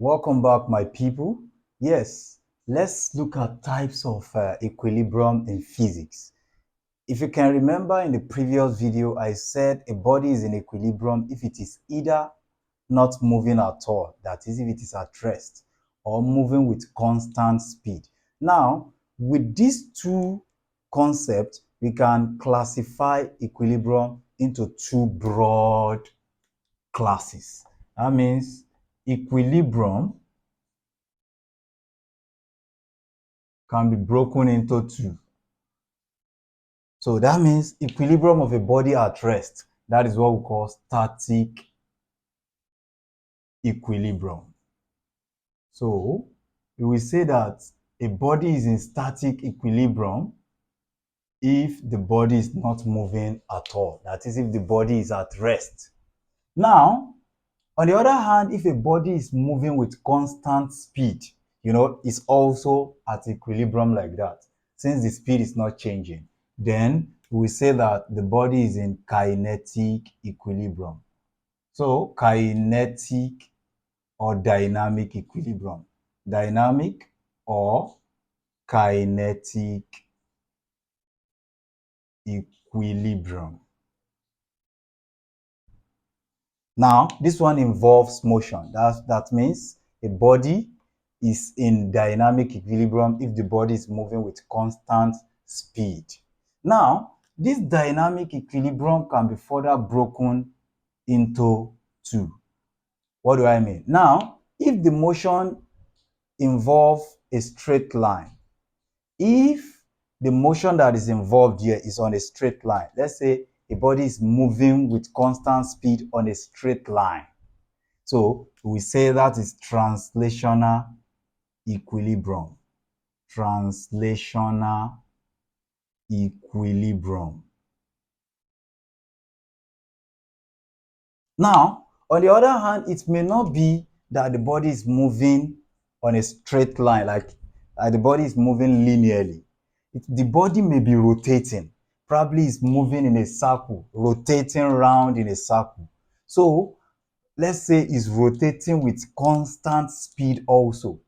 Welcome back, my people. Yes, let's look at types of equilibrium in physics. If you can remember in the previous video, I said a body is in equilibrium if it is either not moving at all, that is, if it is at rest, or moving with constant speed. Now, with these two concepts, we can classify equilibrium into two broad classes. That means equilibrium can be broken into two. So that means equilibrium of a body at rest. That is what we call static equilibrium. So we will say that a body is in static equilibrium if the body is not moving at all. That is, if the body is at rest. Now, on the other hand, if a body is moving with constant speed, it's also at equilibrium like that. Since the speed is not changing, then we say that the body is in kinetic equilibrium. So, kinetic or dynamic equilibrium. Dynamic or kinetic equilibrium. Now, this one involves motion. That means a body is in dynamic equilibrium if the body is moving with constant speed. Now, this dynamic equilibrium can be further broken into two. What do I mean? Now, if the motion involves a straight line, if the motion that is involved here is on a straight line, let's say a body is moving with constant speed on a straight line. So we say that is translational equilibrium. Translational equilibrium. Now, on the other hand, it may not be that the body is moving on a straight line, like the body is moving linearly. The body may be rotating. Probably is moving in a circle, rotating around in a circle. So let's say it's rotating with constant speed also.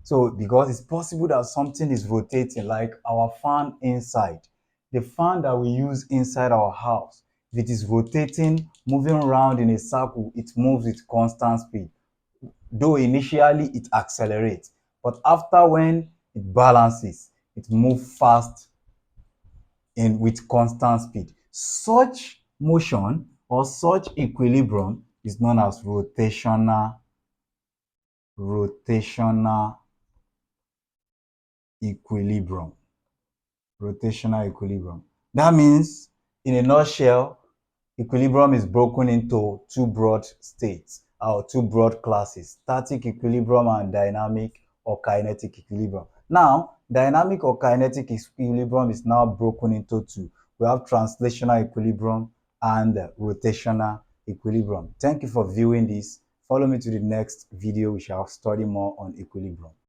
So because it's possible that something is rotating, like our fan inside. The fan that we use inside our house, if it is rotating, moving around in a circle, it moves with constant speed. Though initially it accelerates, but after when it balances, it moves fast and with constant speed. Such motion or such equilibrium is known as rotational equilibrium. Rotational equilibrium. That means, in a nutshell, equilibrium is broken into two broad states or two broad classes: static equilibrium and dynamic or kinetic equilibrium. Now, dynamic or kinetic equilibrium is now broken into two. We have translational equilibrium and rotational equilibrium. Thank you for viewing this. Follow me to the next video. We shall study more on equilibrium.